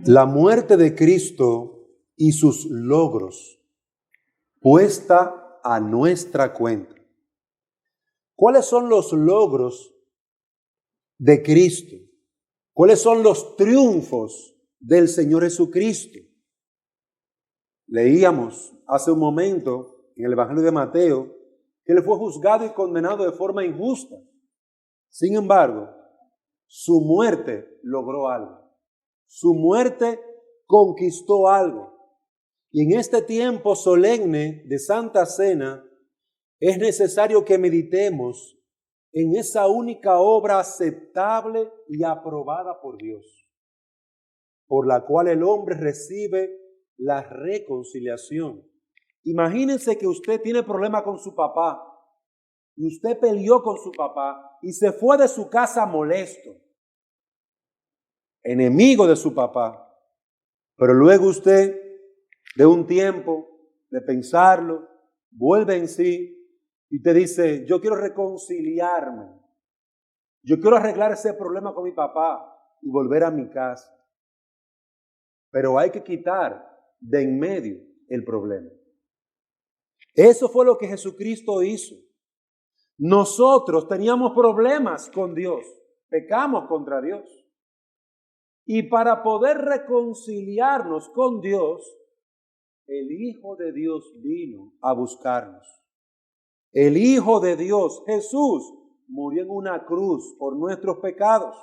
La muerte de Cristo y sus logros puesta a nuestra cuenta. ¿Cuáles son los logros de Cristo? ¿Cuáles son los triunfos del Señor Jesucristo? Leíamos hace un momento en el Evangelio de Mateo que Él fue juzgado y condenado de forma injusta. Sin embargo, su muerte logró algo. Su muerte conquistó algo. Y en este tiempo solemne de Santa Cena es necesario que meditemos en esa única obra aceptable y aprobada por Dios, por la cual el hombre recibe la reconciliación. Imagínense que usted tiene problema con su papá y usted peleó con su papá y se fue de su casa molesto, enemigo de su papá. Pero luego usted, de un tiempo, de pensarlo, vuelve en sí y te dice, yo quiero reconciliarme. Yo quiero arreglar ese problema con mi papá y volver a mi casa. Pero hay que quitar de en medio el problema. Eso fue lo que Jesucristo hizo. Nosotros teníamos problemas con Dios, pecamos contra Dios. Y para poder reconciliarnos con Dios, el Hijo de Dios vino a buscarnos. El Hijo de Dios, Jesús, murió en una cruz por nuestros pecados.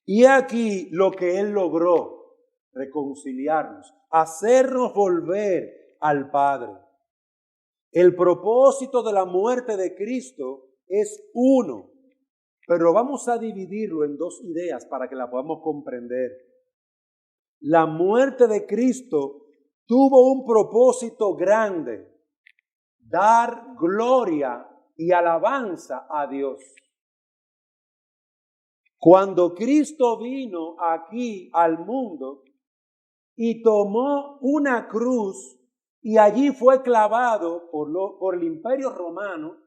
Y aquí lo que Él logró, reconciliarnos, hacernos volver al Padre. El propósito de la muerte de Cristo es uno, pero vamos a dividirlo en dos ideas para que la podamos comprender. La muerte de Cristo tuvo un propósito grande: dar gloria y alabanza a Dios. Cuando Cristo vino aquí al mundo y tomó una cruz y allí fue clavado por el Imperio Romano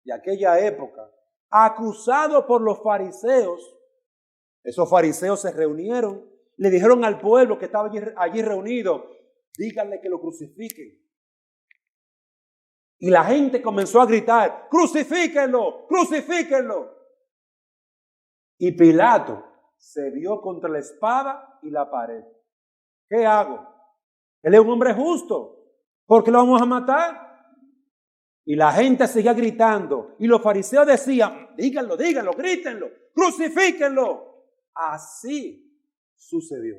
de aquella época, acusado por los fariseos. Esos fariseos se reunieron, le dijeron al pueblo que estaba allí reunido, díganle que lo crucifiquen. Y la gente comenzó a gritar, crucifíquenlo, crucifíquenlo. Y Pilato se vio contra la espada y la pared. ¿Qué hago? Él es un hombre justo, ¿por qué lo vamos a matar? Y la gente seguía gritando. Y los fariseos decían, díganlo, díganlo, grítenlo, crucifíquenlo. Así sucedió.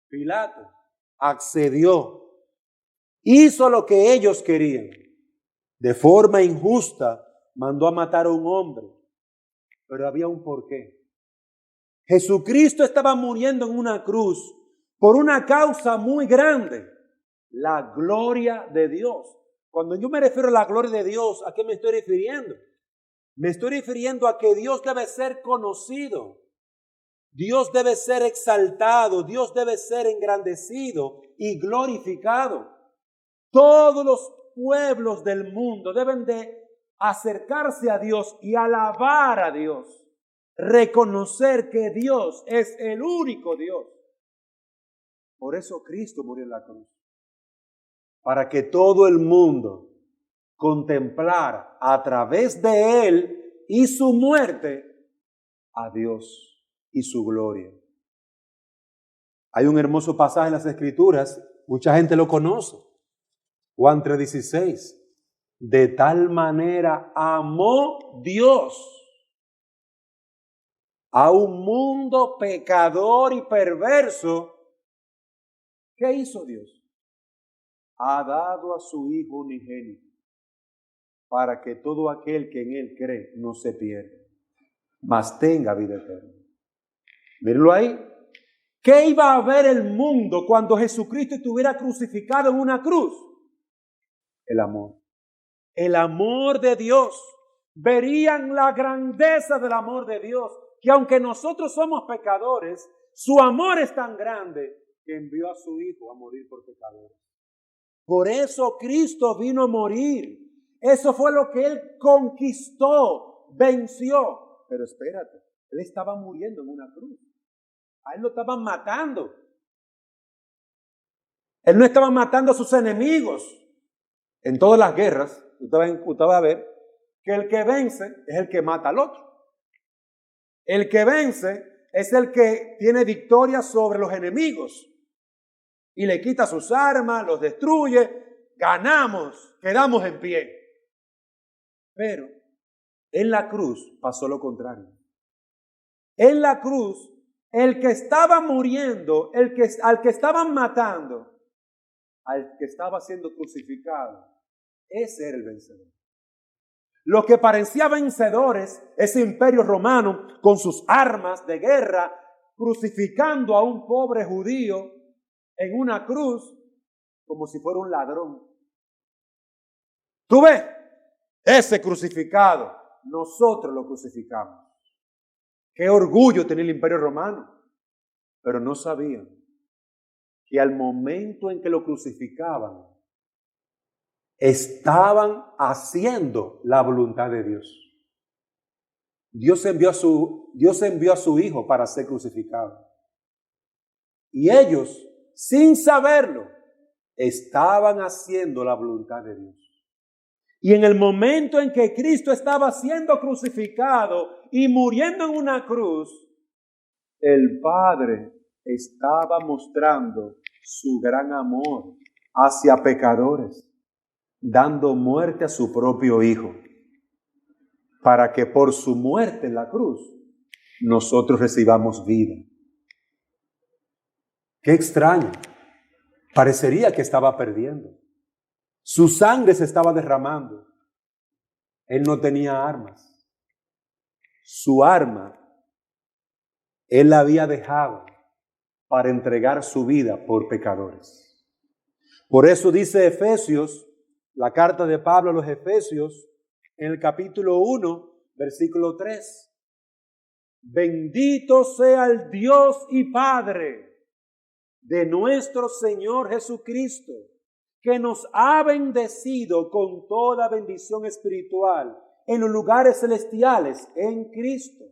Pilato accedió, hizo lo que ellos querían. De forma injusta mandó a matar a un hombre. Pero había un porqué. Jesucristo estaba muriendo en una cruz por una causa muy grande: la gloria de Dios. Cuando yo me refiero a la gloria de Dios, ¿a qué me estoy refiriendo? Me estoy refiriendo a que Dios debe ser conocido, Dios debe ser exaltado, Dios debe ser engrandecido y glorificado. Todos los pueblos del mundo deben de acercarse a Dios y alabar a Dios, reconocer que Dios es el único Dios. Por eso Cristo murió en la cruz, para que todo el mundo contemplara a través de Él y su muerte a Dios y su gloria. Hay un hermoso pasaje en las Escrituras, mucha gente lo conoce, Juan 3:16. De tal manera amó Dios a un mundo pecador y perverso. ¿Qué hizo Dios? Ha dado a su Hijo unigénito para que todo aquel que en Él cree no se pierda, mas tenga vida eterna. Mírenlo ahí. ¿Qué iba a ver el mundo cuando Jesucristo estuviera crucificado en una cruz? El amor. El amor de Dios. Verían la grandeza del amor de Dios, que aunque nosotros somos pecadores, su amor es tan grande que envió a su Hijo a morir por pecadores. Por eso Cristo vino a morir. Eso fue lo que Él conquistó, venció. Pero espérate, Él estaba muriendo en una cruz. A él lo estaban matando. Él no estaba matando a sus enemigos. En todas las guerras, usted va a ver que el que vence es el que mata al otro. El que vence es el que tiene victoria sobre los enemigos y le quita sus armas, los destruye, ganamos, quedamos en pie. Pero en la cruz pasó lo contrario. En la cruz, el que estaba muriendo, al que estaban matando, al que estaba siendo crucificado, ese era el vencedor. Los que parecían vencedores, ese imperio romano con sus armas de guerra, crucificando a un pobre judío en una cruz como si fuera un ladrón. ¿Tú ves? Ese crucificado, nosotros lo crucificamos. Qué orgullo tenía el imperio romano, pero no sabían que al momento en que lo crucificaban, estaban haciendo la voluntad de Dios. Dios envió a su Hijo para ser crucificado. Y ellos, sin saberlo, estaban haciendo la voluntad de Dios. Y en el momento en que Cristo estaba siendo crucificado y muriendo en una cruz, el Padre estaba mostrando su gran amor hacia pecadores, dando muerte a su propio Hijo, para que por su muerte en la cruz nosotros recibamos vida. Qué extraño. Parecería que estaba perdiendo. Su sangre se estaba derramando. Él no tenía armas. Su arma, él la había dejado para entregar su vida por pecadores. Por eso dice Efesios, la carta de Pablo a los Efesios, en el capítulo 1, versículo 3. Bendito sea el Dios y Padre de nuestro Señor Jesucristo, que nos ha bendecido con toda bendición espiritual en los lugares celestiales en Cristo,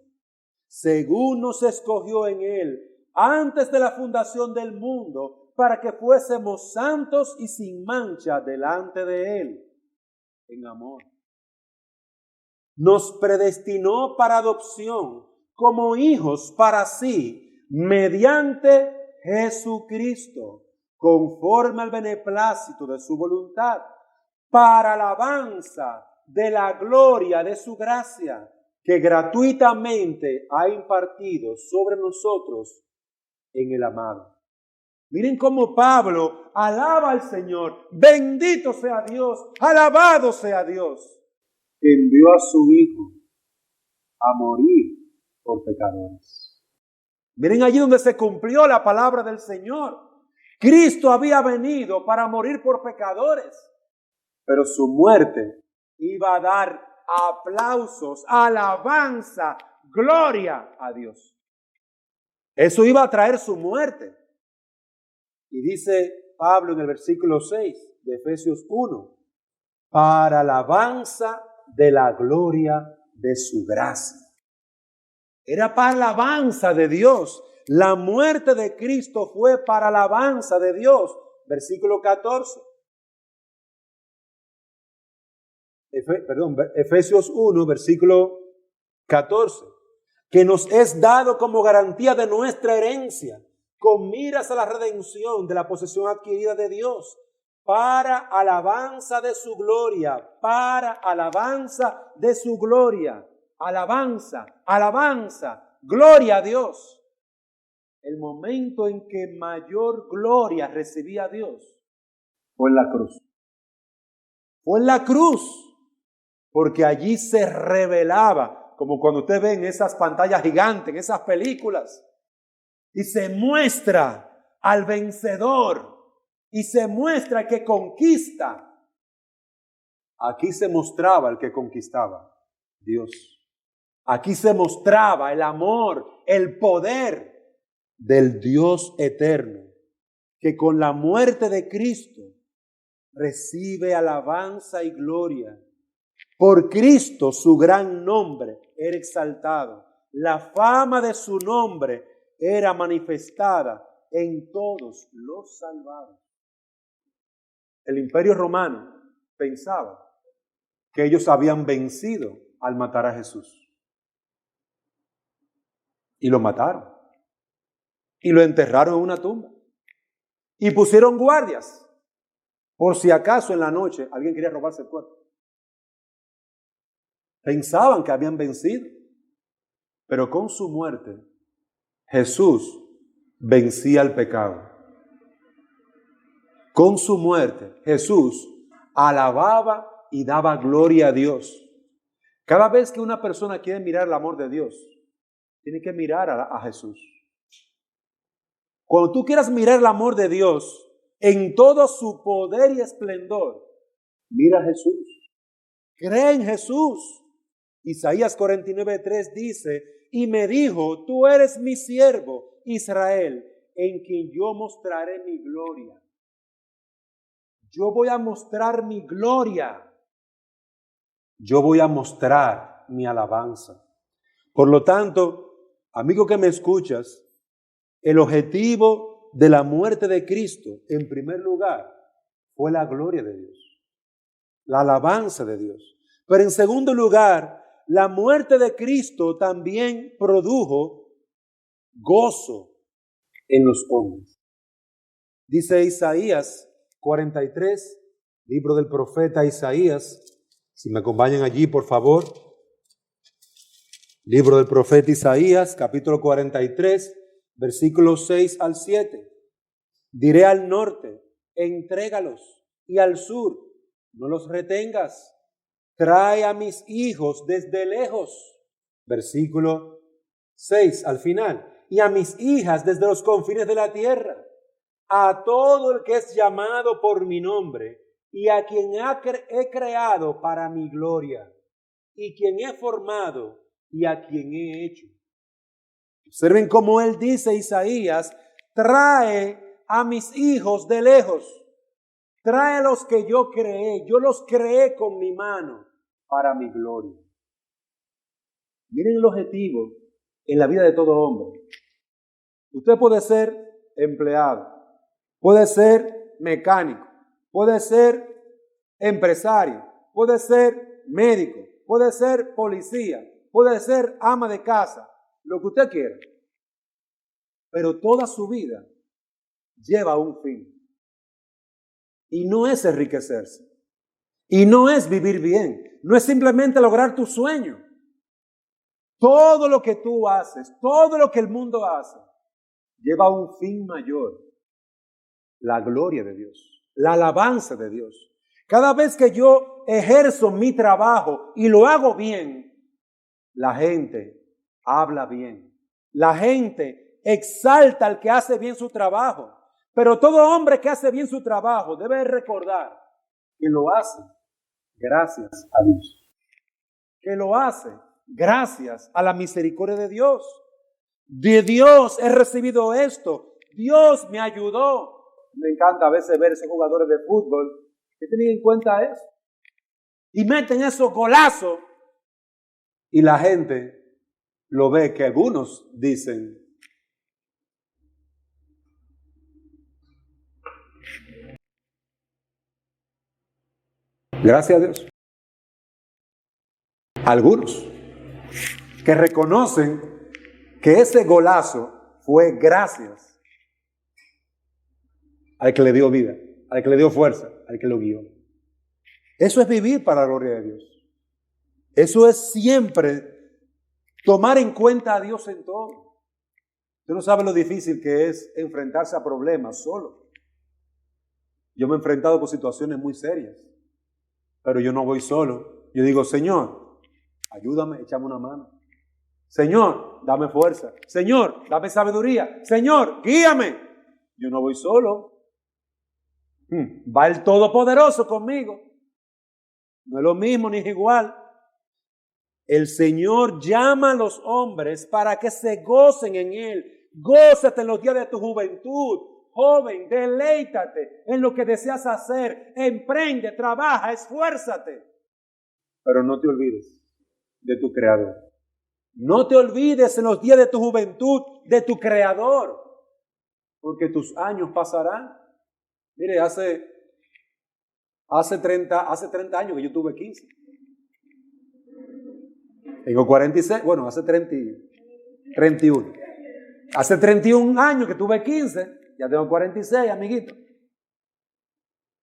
según nos escogió en Él antes de la fundación del mundo, para que fuésemos santos y sin mancha delante de Él, en amor. Nos predestinó para adopción como hijos para sí, mediante Jesucristo, conforme al beneplácito de su voluntad, para alabanza de la gloria de su gracia, que gratuitamente ha impartido sobre nosotros en el amado. Miren cómo Pablo alaba al Señor. Bendito sea Dios, alabado sea Dios, que envió a su Hijo a morir por pecadores. Miren allí donde se cumplió la palabra del Señor. Cristo había venido para morir por pecadores, pero su muerte iba a dar aplausos, alabanza, gloria a Dios. Eso iba a traer su muerte. Y dice Pablo en el versículo 6 de Efesios 1, para alabanza de la gloria de su gracia. Era para alabanza de Dios. La muerte de Cristo fue para alabanza de Dios. Versículo 14. Efesios 1, versículo 14. Que nos es dado como garantía de nuestra herencia, con miras a la redención de la posesión adquirida de Dios, para alabanza de su gloria, para alabanza de su gloria. Alabanza, alabanza, gloria a Dios. El momento en que mayor gloria recibía Dios fue en la cruz. Fue en la cruz, porque allí se revelaba, como cuando usted ve en esas pantallas gigantes, en esas películas, y se muestra al vencedor, y se muestra al que conquista. Aquí se mostraba el que conquistaba, Dios. Aquí se mostraba el amor, el poder del Dios eterno, que con la muerte de Cristo recibe alabanza y gloria. Por Cristo su gran nombre era exaltado. La fama de su nombre era manifestada en todos los salvados. El Imperio Romano pensaba que ellos habían vencido al matar a Jesús. Y lo mataron. Y lo enterraron en una tumba. Y pusieron guardias por si acaso en la noche alguien quería robarse el cuerpo. Pensaban que habían vencido. Pero con su muerte, Jesús vencía el pecado. Con su muerte, Jesús alababa y daba gloria a Dios. Cada vez que una persona quiere mirar el amor de Dios, tiene que mirar a Jesús. Cuando tú quieras mirar el amor de Dios en todo su poder y esplendor, mira a Jesús. Cree en Jesús. Isaías 49:3 dice, y me dijo, tú eres mi siervo, Israel, en quien yo mostraré mi gloria. Yo voy a mostrar mi gloria. Yo voy a mostrar mi alabanza. Por lo tanto, amigo que me escuchas, el objetivo de la muerte de Cristo, en primer lugar, fue la gloria de Dios, la alabanza de Dios. Pero en segundo lugar, la muerte de Cristo también produjo gozo en los hombres. Dice Isaías 43, libro del profeta Isaías. Si me acompañan allí, por favor. Libro del profeta Isaías, capítulo 43, versículos 6 al 7. Diré al norte, entrégalos, y al sur, no los retengas. Trae a mis hijos desde lejos. Versículo 6 al final. Y a mis hijas desde los confines de la tierra. A todo el que es llamado por mi nombre y a quien he creado para mi gloria y quien he formado y a quien he hecho. Observen cómo él dice, Isaías, trae a mis hijos de lejos. Trae a los que yo creé. Yo los creé con mi mano para mi gloria. Miren el objetivo en la vida de todo hombre. Usted puede ser empleado, puede ser mecánico, puede ser empresario, puede ser médico, puede ser policía, puede ser ama de casa, lo que usted quiera. Pero toda su vida lleva un fin. Y no es enriquecerse. Y no es vivir bien. No es simplemente lograr tu sueño. Todo lo que tú haces, todo lo que el mundo hace, lleva un fin mayor. La gloria de Dios, la alabanza de Dios. Cada vez que yo ejerzo mi trabajo y lo hago bien, la gente habla bien. La gente exalta al que hace bien su trabajo. Pero todo hombre que hace bien su trabajo debe recordar que lo hace gracias a Dios. Que lo hace gracias a la misericordia de Dios. De Dios he recibido esto. Dios me ayudó. Me encanta a veces ver esos jugadores de fútbol que tienen en cuenta eso. Y meten esos golazos. Y la gente lo ve, que algunos dicen, gracias a Dios. Algunos que reconocen que ese golazo fue gracias al que le dio vida, al que le dio fuerza, al que lo guió. Eso es vivir para la gloria de Dios. Eso es siempre tomar en cuenta a Dios en todo. Usted no sabe lo difícil que es enfrentarse a problemas solo. Yo me he enfrentado con situaciones muy serias, pero yo no voy solo. Yo digo, Señor, ayúdame, échame una mano. Señor, dame fuerza. Señor, dame sabiduría. Señor, guíame. Yo no voy solo. Va el Todopoderoso conmigo. No es lo mismo ni es igual. El Señor llama a los hombres para que se gocen en Él. Gózate en los días de tu juventud. Joven, deleítate en lo que deseas hacer. Emprende, trabaja, esfuérzate. Pero no te olvides de tu Creador. No te olvides en los días de tu juventud de tu Creador, porque tus años pasarán. Mire, hace 30 años que yo tuve 15. Tengo 46, bueno, hace 31. Hace 31 años que tuve 15, ya tengo 46, amiguito.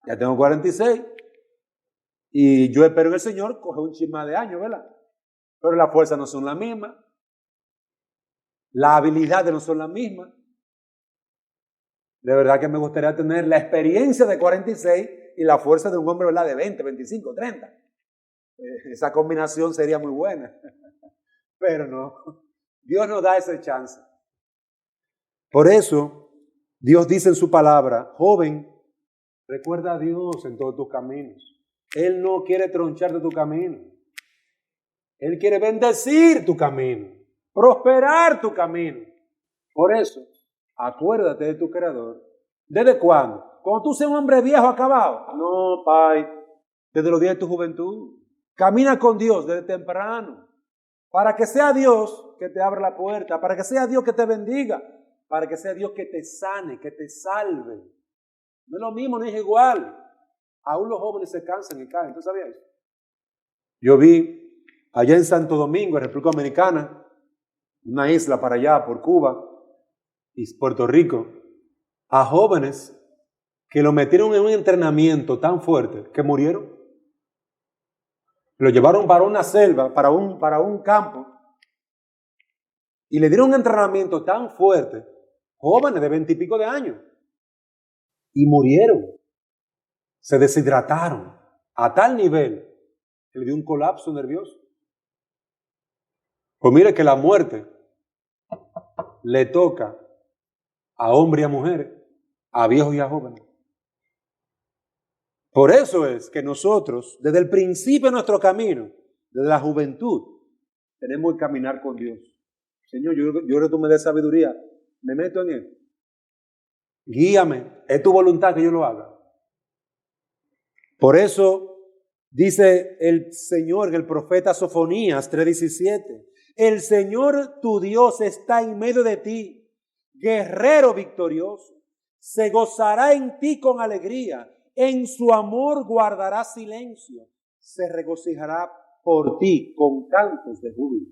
Ya tengo 46. Y yo espero en el Señor coger un chisme de años, ¿verdad? Pero las fuerzas no son las mismas. Las habilidades no son las mismas. De verdad que me gustaría tener la experiencia de 46 y la fuerza de un hombre, ¿verdad? De 20, 25, 30. Esa combinación sería muy buena. Pero no. Dios nos da esa chance. Por eso, Dios dice en su palabra, joven, recuerda a Dios en todos tus caminos. Él no quiere tronchar de tu camino. Él quiere bendecir tu camino, prosperar tu camino. Por eso, acuérdate de tu Creador. ¿Desde cuándo? Cuando tú seas un hombre viejo acabado. No, Pai, desde los días de tu juventud. Camina con Dios desde temprano. Para que sea Dios que te abra la puerta, para que sea Dios que te bendiga, para que sea Dios que te sane, que te salve. No es lo mismo, no es igual. Aún los jóvenes se cansan y caen. ¿Tú sabías eso? Yo vi allá en Santo Domingo, en República Dominicana, una isla para allá, por Cuba y Puerto Rico, a jóvenes que lo metieron en un entrenamiento tan fuerte que murieron. Lo llevaron para una selva, para un campo, y le dieron un entrenamiento tan fuerte, jóvenes de 20 y pico de años, y murieron. Se deshidrataron a tal nivel que le dio un colapso nervioso. Pues mire que la muerte le toca a hombres y a mujeres, a viejos y a jóvenes. Por eso es que nosotros, desde el principio de nuestro camino, desde la juventud, tenemos que caminar con Dios. Señor, yo creo que tú me des sabiduría, me meto en él. Guíame, es tu voluntad que yo lo haga. Por eso dice el Señor, el profeta Sofonías 3:17, el Señor tu Dios está en medio de ti, guerrero victorioso, se gozará en ti con alegría, en su amor guardará silencio, se regocijará por ti con cantos de júbilo.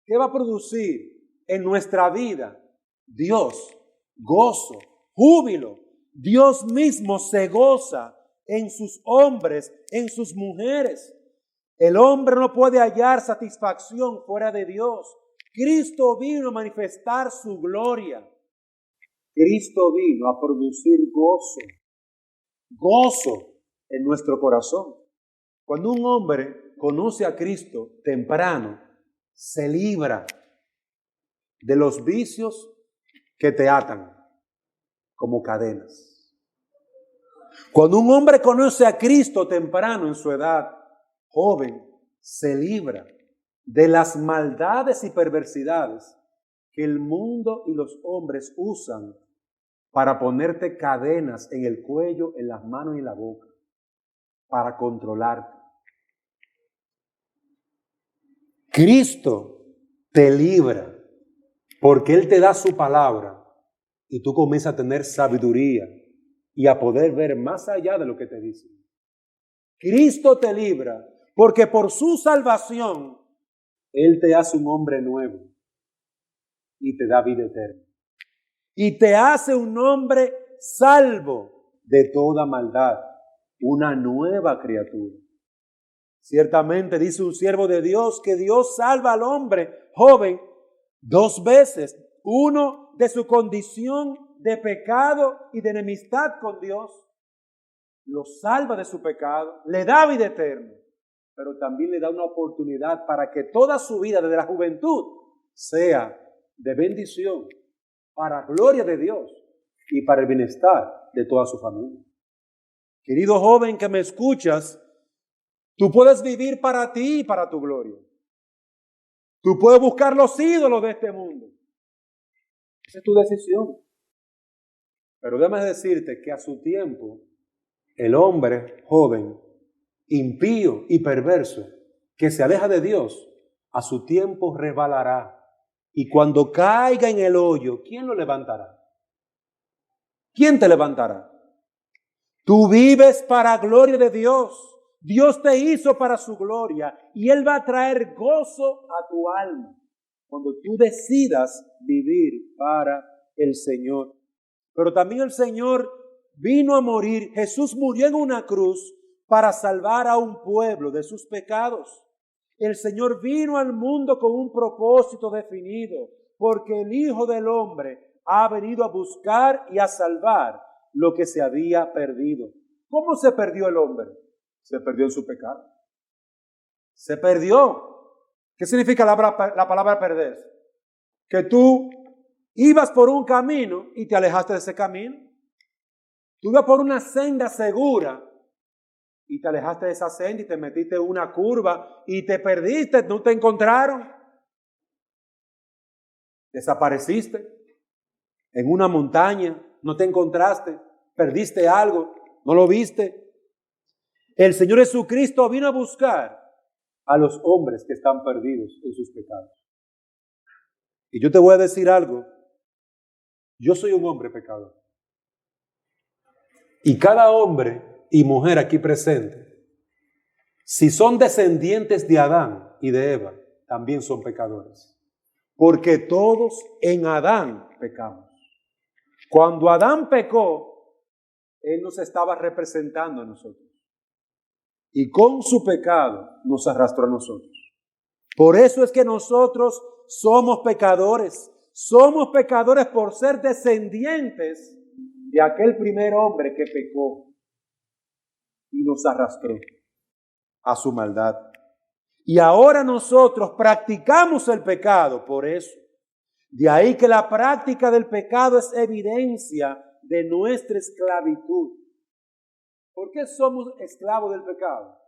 ¿Qué va a producir en nuestra vida? Dios, gozo, júbilo. Dios mismo se goza en sus hombres, en sus mujeres. El hombre no puede hallar satisfacción fuera de Dios. Cristo vino a manifestar su gloria. Cristo vino a producir gozo en nuestro corazón. Cuando un hombre conoce a Cristo temprano, se libra de los vicios que te atan como cadenas. Cuando un hombre conoce a Cristo temprano en su edad, joven, se libra de las maldades y perversidades que el mundo y los hombres usan para ponerte cadenas en el cuello, en las manos y en la boca, para controlarte. Cristo te libra porque Él te da su palabra y tú comienzas a tener sabiduría y a poder ver más allá de lo que te dice. Cristo te libra porque por su salvación Él te hace un hombre nuevo y te da vida eterna. Y te hace un hombre salvo de toda maldad, una nueva criatura. Ciertamente dice un siervo de Dios que Dios salva al hombre joven 2 veces. Uno, de su condición de pecado y de enemistad con Dios. Lo salva de su pecado, le da vida eterna, pero también le da una oportunidad para que toda su vida desde la juventud sea de bendición, para gloria de Dios y para el bienestar de toda su familia. Querido joven que me escuchas, tú puedes vivir para ti y para tu gloria. Tú puedes buscar los ídolos de este mundo. Esa es tu decisión. Pero déjame decirte que a su tiempo, el hombre joven, impío y perverso, que se aleja de Dios, a su tiempo resbalará. Y cuando caiga en el hoyo, ¿quién lo levantará? ¿Quién te levantará? Tú vives para gloria de Dios. Dios te hizo para su gloria y Él va a traer gozo a tu alma cuando tú decidas vivir para el Señor. Pero también el Señor vino a morir. Jesús murió en una cruz para salvar a un pueblo de sus pecados. El Señor vino al mundo con un propósito definido, porque el Hijo del Hombre ha venido a buscar y a salvar lo que se había perdido. ¿Cómo se perdió el hombre? Se perdió en su pecado. Se perdió. ¿Qué significa la palabra perder? Que tú ibas por un camino y te alejaste de ese camino. Tú ibas por una senda segura y te alejaste de esa senda y te metiste en una curva y te perdiste, no te encontraron. Desapareciste en una montaña, no te encontraste, perdiste algo, no lo viste. El Señor Jesucristo vino a buscar a los hombres que están perdidos en sus pecados. Y yo te voy a decir algo, yo soy un hombre pecador. Y cada hombre y mujer aquí presente, si son descendientes de Adán y de Eva, también son pecadores. Porque todos en Adán pecamos. Cuando Adán pecó, Él nos estaba representando a nosotros. Y con su pecado nos arrastró a nosotros. Por eso es que nosotros somos pecadores. Somos pecadores por ser descendientes de aquel primer hombre que pecó y nos arrastró a su maldad. Y ahora nosotros practicamos el pecado por eso. De ahí que la práctica del pecado es evidencia de nuestra esclavitud. ¿Por qué somos esclavos del pecado?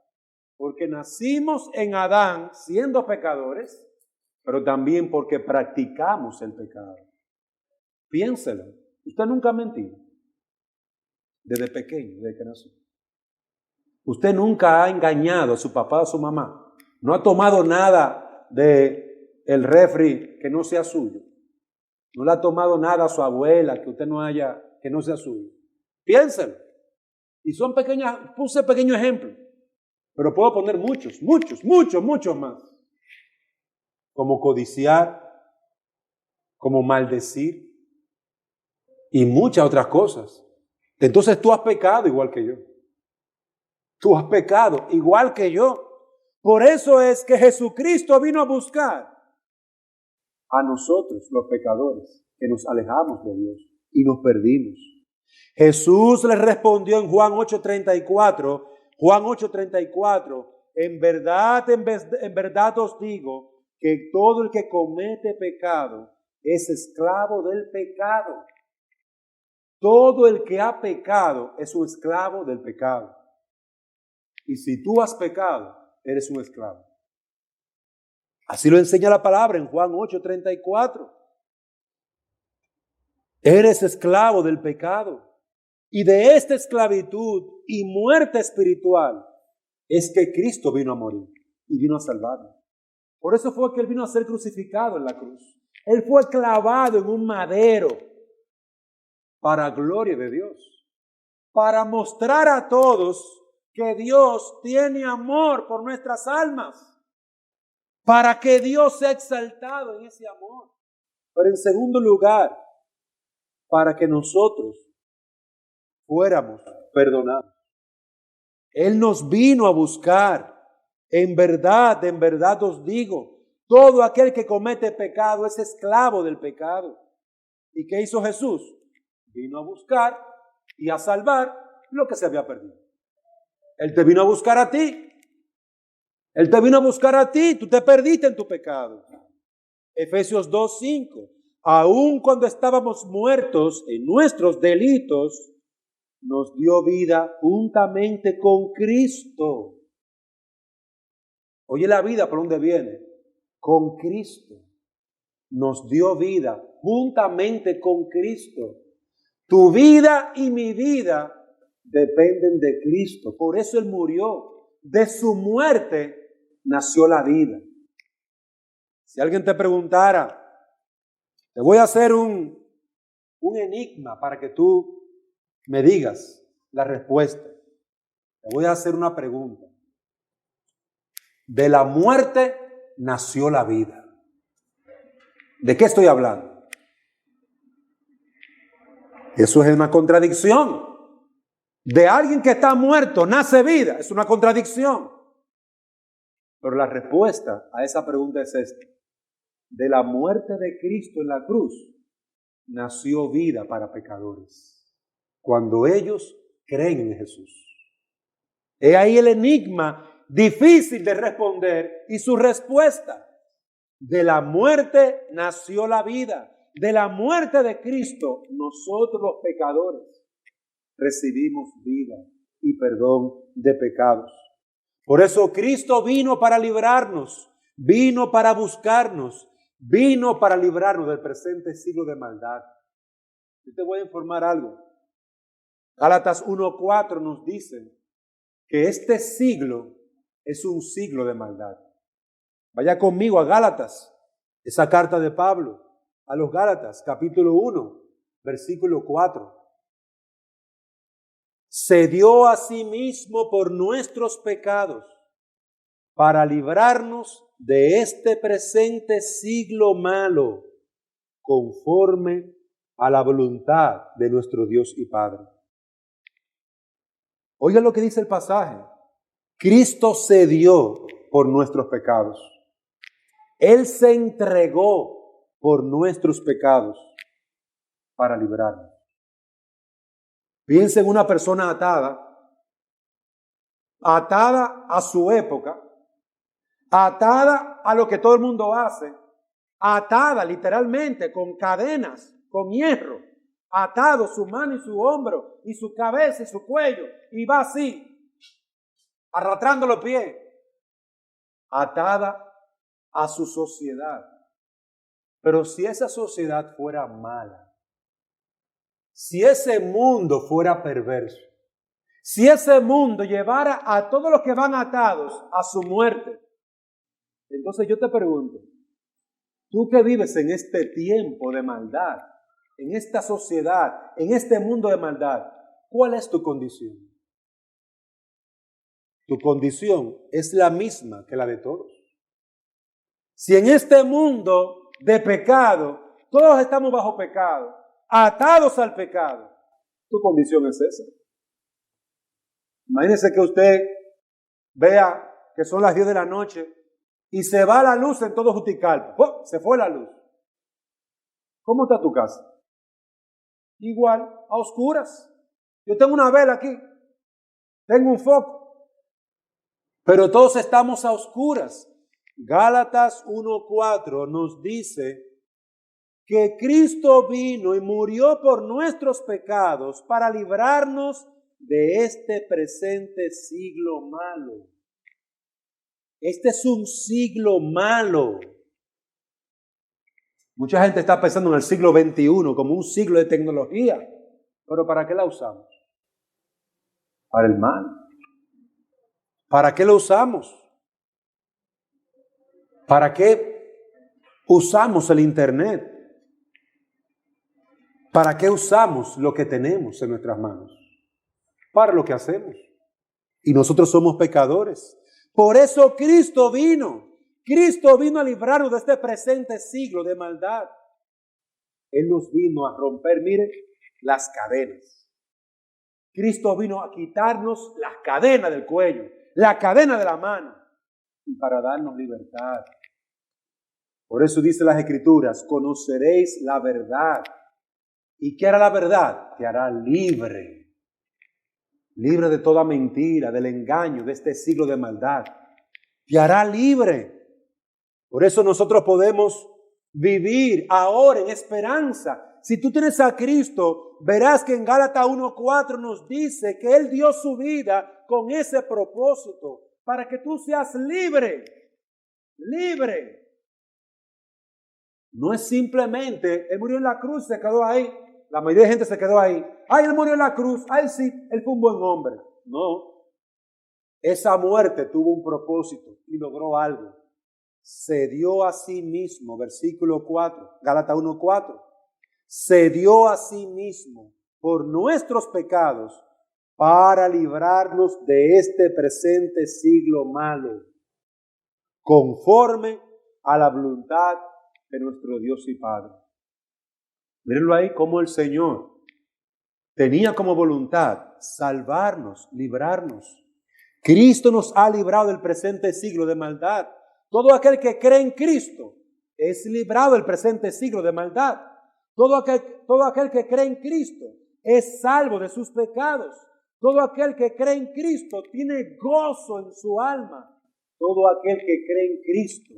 Porque nacimos en Adán siendo pecadores, pero también porque practicamos el pecado. Piénselo, usted nunca ha mentido. Desde pequeño, desde que nació. Usted nunca ha engañado a su papá o a su mamá. No ha tomado nada del refri que no sea suyo. No le ha tomado nada a su abuela que no sea suyo. Piénselo. Y son puse pequeños ejemplos. Pero puedo poner muchos más. Como codiciar, como maldecir y muchas otras cosas. Entonces tú has pecado igual que yo. Tú has pecado igual que yo. Por eso es que Jesucristo vino a buscar a nosotros, los pecadores, que nos alejamos de Dios y nos perdimos. Jesús les respondió en Juan 8:34, en verdad os digo que todo el que comete pecado es esclavo del pecado. Todo el que ha pecado es un esclavo del pecado. Y si tú has pecado, eres un esclavo. Así lo enseña la palabra en Juan 8:34. Eres esclavo del pecado. Y de esta esclavitud y muerte espiritual es que Cristo vino a morir y vino a salvarnos. Por eso fue que Él vino a ser crucificado en la cruz. Él fue clavado en un madero para gloria de Dios. Para mostrar a todos que Dios tiene amor por nuestras almas. Para que Dios sea exaltado en ese amor. Pero en segundo lugar, para que nosotros fuéramos perdonados. Él nos vino a buscar. En verdad os digo, todo aquel que comete pecado es esclavo del pecado. ¿Y qué hizo Jesús? Vino a buscar y a salvar lo que se había perdido. Él te vino a buscar a ti. Él te vino a buscar a ti. Tú te perdiste en tu pecado. Efesios 2:5. Aun cuando estábamos muertos en nuestros delitos, nos dio vida juntamente con Cristo. Oye la vida, ¿por dónde viene? Con Cristo. Nos dio vida juntamente con Cristo. Tu vida y mi vida dependen de Cristo. Por eso Él murió. De su muerte nació la vida. Si alguien te preguntara, te voy a hacer un enigma para que tú me digas la respuesta. Te voy a hacer una pregunta. De la muerte nació la vida. ¿De qué estoy hablando? Eso es una contradicción. De alguien que está muerto nace vida. Es una contradicción. Pero la respuesta a esa pregunta es esta. De la muerte de Cristo en la cruz nació vida para pecadores. Cuando ellos creen en Jesús. He ahí el enigma difícil de responder y su respuesta. De la muerte nació la vida. De la muerte de Cristo, nosotros los pecadores recibimos vida y perdón de pecados. Por eso Cristo vino para librarnos, vino para buscarnos, vino para librarnos del presente siglo de maldad. Yo te voy a informar algo. Gálatas 1:4 nos dice que este siglo es un siglo de maldad. Vaya conmigo a Gálatas, esa carta de Pablo a los Gálatas, capítulo 1, versículo 4. Se dio a sí mismo por nuestros pecados para librarnos de este presente siglo malo, conforme a la voluntad de nuestro Dios y Padre. Oiga lo que dice el pasaje. Cristo se dio por nuestros pecados. Él se entregó por nuestros pecados para librarnos. Piensa en una persona atada a su época, atada a lo que todo el mundo hace, atada literalmente con cadenas, con hierro, atado su mano y su hombro y su cabeza y su cuello, y va así, arrastrando los pies, atada a su sociedad. Pero si esa sociedad fuera mala, si ese mundo fuera perverso, si ese mundo llevara a todos los que van atados a su muerte, entonces yo te pregunto, tú que vives en este tiempo de maldad, en esta sociedad, en este mundo de maldad, ¿cuál es tu condición? Tu condición es la misma que la de todos. Si en este mundo de pecado, todos estamos bajo pecado, atados al pecado, tu condición es esa. Imagínese que usted vea que son las 10 de la noche y se va la luz en todo Juticalpa. ¡Oh! Se fue la luz. ¿Cómo está tu casa? Igual, a oscuras. Yo tengo una vela aquí, tengo un foco, pero todos estamos a oscuras. Gálatas 1:4 nos dice que Cristo vino y murió por nuestros pecados para librarnos de este presente siglo malo. Este es un siglo malo. Mucha gente está pensando en el siglo XXI como un siglo de tecnología. ¿Pero para qué la usamos? Para el mal. ¿Para qué lo usamos? ¿Para qué usamos el Internet? ¿Para qué usamos lo que tenemos en nuestras manos? Para lo que hacemos. Y nosotros somos pecadores. Por eso Cristo vino. Cristo vino a librarnos de este presente siglo de maldad. Él nos vino a romper, mire, las cadenas. Cristo vino a quitarnos las cadenas del cuello, la cadena de la mano, y para darnos libertad. Por eso dice las Escrituras, conoceréis la verdad. ¿Y qué hará la verdad? Te hará libre. Libre de toda mentira, del engaño, de este siglo de maldad. Te hará libre. Por eso nosotros podemos vivir ahora en esperanza. Si tú tienes a Cristo, verás que en Gálatas 1:4 nos dice que Él dio su vida con ese propósito, para que tú seas libre. Libre. No es simplemente, Él murió en la cruz, se quedó ahí. La mayoría de gente se quedó ahí. Ay, Él murió en la cruz. Ay, sí, Él fue un buen hombre. No. Esa muerte tuvo un propósito y logró algo. se dio a sí mismo, versículo 4, Gálatas 1:4, se dio a sí mismo por nuestros pecados para librarnos de este presente siglo malo, conforme a la voluntad de nuestro Dios y Padre. Mírenlo ahí, como el Señor tenía como voluntad salvarnos, librarnos. Cristo nos ha librado del presente siglo de maldad. Todo aquel que cree en Cristo es librado del presente siglo de maldad. Todo aquel que cree en Cristo es salvo de sus pecados. Todo aquel que cree en Cristo tiene gozo en su alma. Todo aquel que cree en Cristo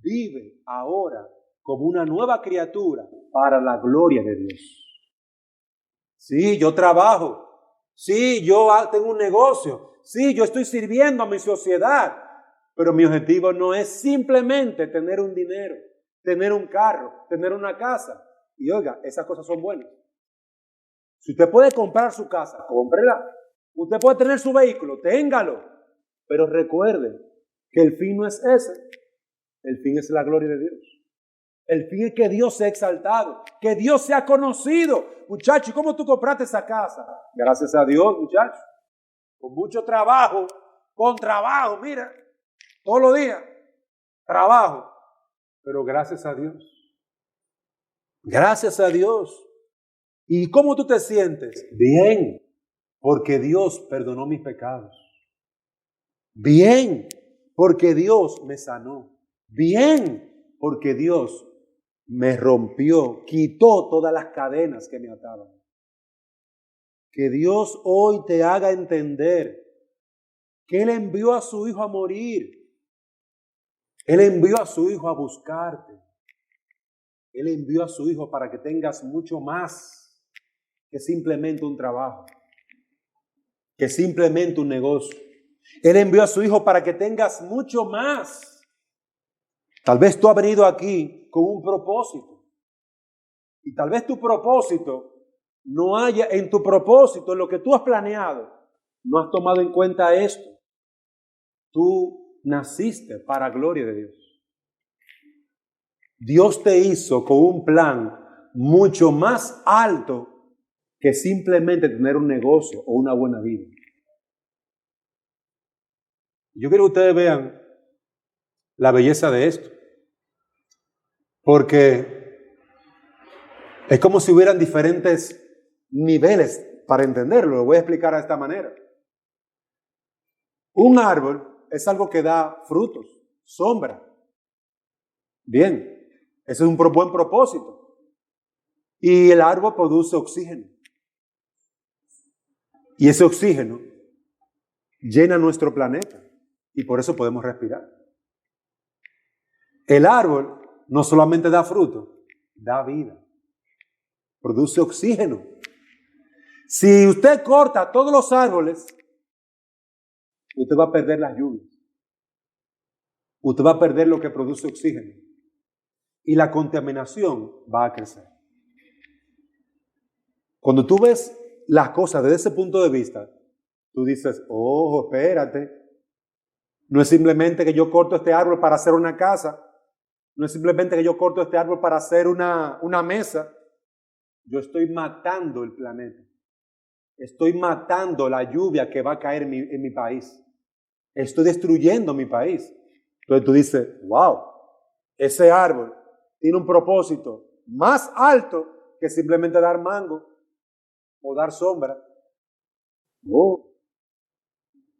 vive ahora como una nueva criatura para la gloria de Dios. Sí, yo trabajo. Sí, yo tengo un negocio. Sí, yo estoy sirviendo a mi sociedad. Pero mi objetivo no es simplemente tener un dinero, tener un carro, tener una casa. Y oiga, esas cosas son buenas. Si usted puede comprar su casa, cómprela. Usted puede tener su vehículo, téngalo. Pero recuerde que el fin no es ese. El fin es la gloria de Dios. El fin es que Dios sea exaltado, que Dios sea conocido. Muchachos, ¿cómo tú compraste esa casa? Gracias a Dios, muchachos. Con mucho trabajo, con trabajo, mira, todos los días, trabajo. Pero gracias a Dios. Gracias a Dios. ¿Y cómo tú te sientes? Bien, porque Dios perdonó mis pecados. Bien, porque Dios me sanó. Bien, porque Dios me rompió, quitó todas las cadenas que me ataban. Que Dios hoy te haga entender que Él envió a su Hijo a morir. Él envió a su Hijo a buscarte. Él envió a su Hijo para que tengas mucho más que simplemente un trabajo, que simplemente un negocio. Él envió a su Hijo para que tengas mucho más. Tal vez tú has venido aquí con un propósito. Y tal vez tu propósito no haya, en tu propósito, en lo que tú has planeado, no has tomado en cuenta esto. Tú naciste para gloria de Dios. Dios te hizo con un plan mucho más alto que simplemente tener un negocio o una buena vida. Yo quiero que ustedes vean la belleza de esto. Porque es como si hubieran diferentes niveles para entenderlo. Lo voy a explicar de esta manera. Un árbol es algo que da frutos, sombra. Bien, ese es un buen propósito. Y el árbol produce oxígeno. Y ese oxígeno llena nuestro planeta. Y por eso podemos respirar. El árbol no solamente da fruto, da vida. Produce oxígeno. Si usted corta todos los árboles, usted va a perder las lluvias. Usted va a perder lo que produce oxígeno. Y la contaminación va a crecer. Cuando tú ves las cosas desde ese punto de vista, tú dices, oh, espérate. No es simplemente que yo corto este árbol para hacer una casa. No es simplemente que yo corto este árbol para hacer una mesa. Yo estoy matando el planeta. Estoy matando la lluvia que va a caer en mi país. Estoy destruyendo mi país. Entonces tú dices, wow, ese árbol tiene un propósito más alto que simplemente dar mango o dar sombra. Oh.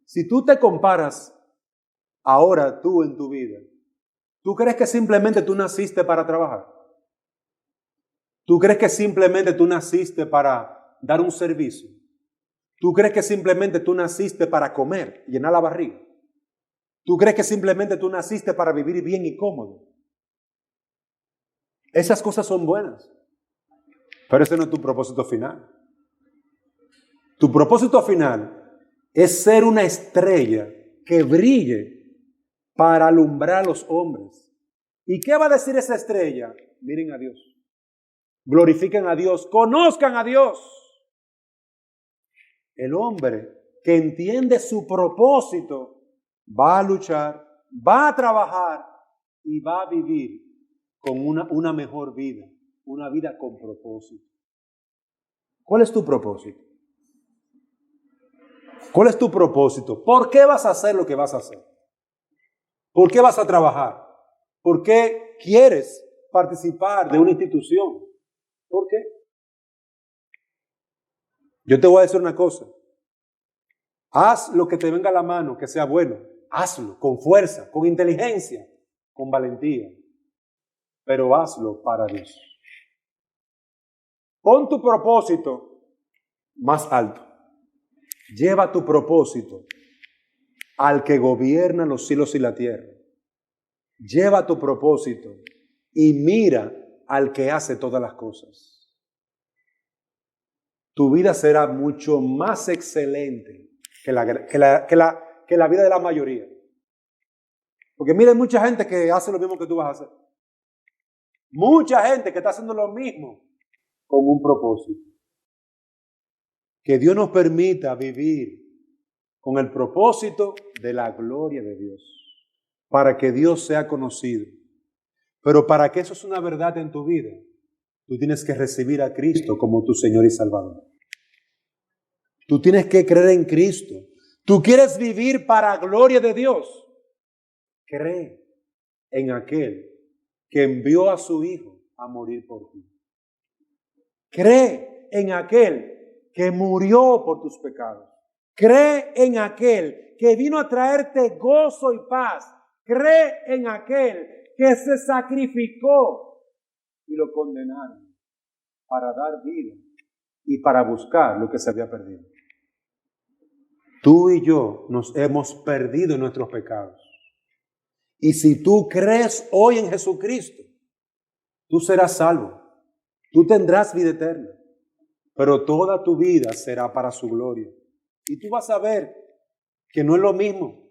Si tú te comparas ahora tú en tu vida, ¿tú crees que simplemente tú naciste para trabajar? ¿Tú crees que simplemente tú naciste para dar un servicio? ¿Tú crees que simplemente tú naciste para comer, llenar la barriga? ¿Tú crees que simplemente tú naciste para vivir bien y cómodo? Esas cosas son buenas, pero ese no es tu propósito final. Tu propósito final es ser una estrella que brille para alumbrar a los hombres. ¿Y qué va a decir esa estrella? Miren a Dios. Glorifiquen a Dios. Conozcan a Dios. El hombre que entiende su propósito va a luchar, va a trabajar y va a vivir con una mejor vida, una vida con propósito. ¿Cuál es tu propósito? ¿Cuál es tu propósito? ¿Por qué vas a hacer lo que vas a hacer? ¿Por qué vas a trabajar? ¿Por qué quieres participar de una institución? ¿Por qué? Yo te voy a decir una cosa. Haz lo que te venga a la mano, que sea bueno. Hazlo con fuerza, con inteligencia, con valentía. Pero hazlo para Dios. Pon tu propósito más alto. Lleva tu propósito al que gobierna los cielos y la tierra. Lleva tu propósito y mira al que hace todas las cosas. Tu vida será mucho más excelente que la vida de la mayoría. Porque mira, hay mucha gente que hace lo mismo que tú vas a hacer. Mucha gente que está haciendo lo mismo con un propósito. Que Dios nos permita vivir con el propósito de la gloria de Dios, para que Dios sea conocido. Pero para que eso es una verdad en tu vida, tú tienes que recibir a Cristo como tu Señor y Salvador. Tú tienes que creer en Cristo. Tú quieres vivir para gloria de Dios. Cree en aquel que envió a su Hijo a morir por ti. Cree en aquel que murió por tus pecados. Cree en aquel que vino a traerte gozo y paz. Cree en aquel que se sacrificó y lo condenaron para dar vida y para buscar lo que se había perdido. Tú y yo nos hemos perdido en nuestros pecados. Y si tú crees hoy en Jesucristo, tú serás salvo. Tú tendrás vida eterna. Pero toda tu vida será para su gloria. Y tú vas a ver que no es lo mismo,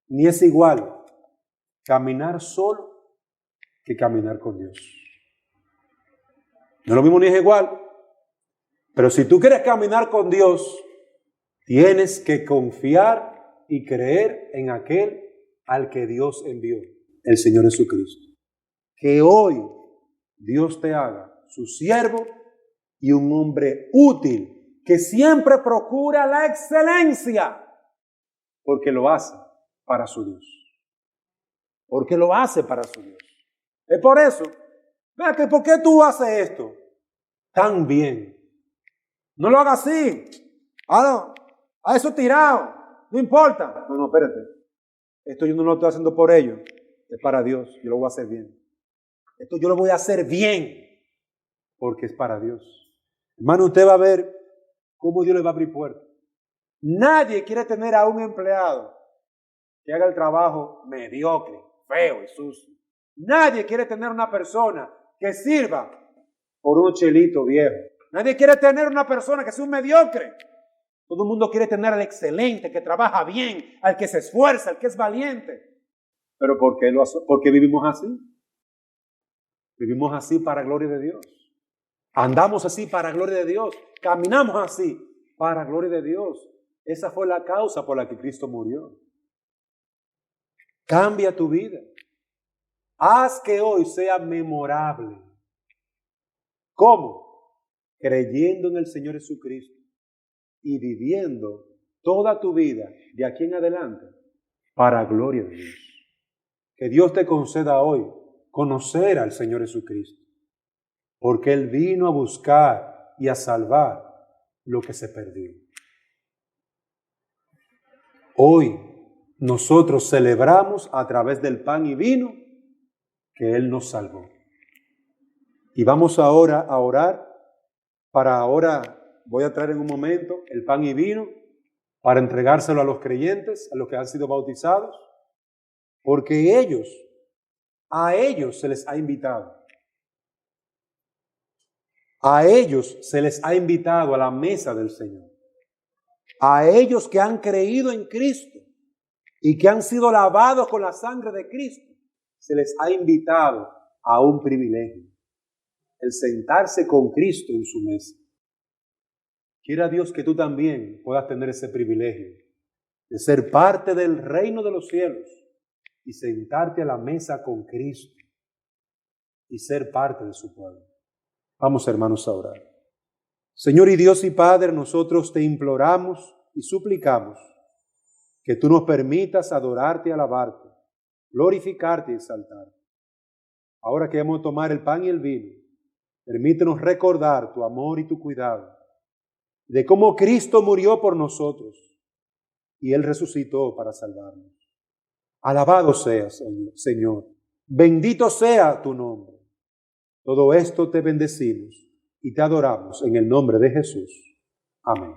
ni es igual caminar solo que caminar con Dios. No es lo mismo ni es igual. Pero si tú quieres caminar con Dios, tienes que confiar y creer en aquel al que Dios envió, el Señor Jesucristo. Que hoy Dios te haga su siervo y un hombre útil que siempre procura la excelencia, porque lo hace para su Dios. Porque lo hace para su Dios. Es por eso. Vea que ¿por qué tú haces esto tan bien? No lo hagas así. A eso tirado. No importa. No, espérate. Esto yo no lo estoy haciendo por ellos. Es para Dios. Yo lo voy a hacer bien. Esto yo lo voy a hacer bien. Porque es para Dios. Hermano, usted va a ver cómo Dios le va a abrir puertas. Nadie quiere tener a un empleado que haga el trabajo mediocre, feo y sucio. Nadie quiere tener una persona que sirva por un chelito viejo. Nadie quiere tener una persona que sea un mediocre. Todo el mundo quiere tener al excelente, que trabaja bien, al que se esfuerza, al que es valiente. ¿Pero por qué vivimos así? Vivimos así para gloria de Dios. Andamos así para gloria de Dios. Caminamos así para gloria de Dios. Esa fue la causa por la que Cristo murió. Cambia tu vida. Haz que hoy sea memorable. ¿Cómo? Creyendo en el Señor Jesucristo y viviendo toda tu vida de aquí en adelante para gloria de Dios. Que Dios te conceda hoy conocer al Señor Jesucristo, porque Él vino a buscar y a salvar lo que se perdió. Hoy nosotros celebramos a través del pan y vino que Él nos salvó. Y vamos ahora a orar. Voy a traer en un momento el pan y vino para entregárselo a los creyentes, a los que han sido bautizados, porque a ellos se les ha invitado. A ellos se les ha invitado a la mesa del Señor. A ellos que han creído en Cristo y que han sido lavados con la sangre de Cristo, se les ha invitado a un privilegio, el sentarse con Cristo en su mesa. Quiera Dios que tú también puedas tener ese privilegio de ser parte del reino de los cielos, y sentarte a la mesa con Cristo y ser parte de su pueblo. Vamos, hermanos, a orar. Señor y Dios y Padre, nosotros te imploramos y suplicamos que tú nos permitas adorarte y alabarte, glorificarte y exaltarte. Ahora que vamos a tomar el pan y el vino, permítenos recordar tu amor y tu cuidado, de cómo Cristo murió por nosotros y Él resucitó para salvarnos. Alabado seas, Señor. Bendito sea tu nombre. Todo esto te bendecimos y te adoramos en el nombre de Jesús. Amén.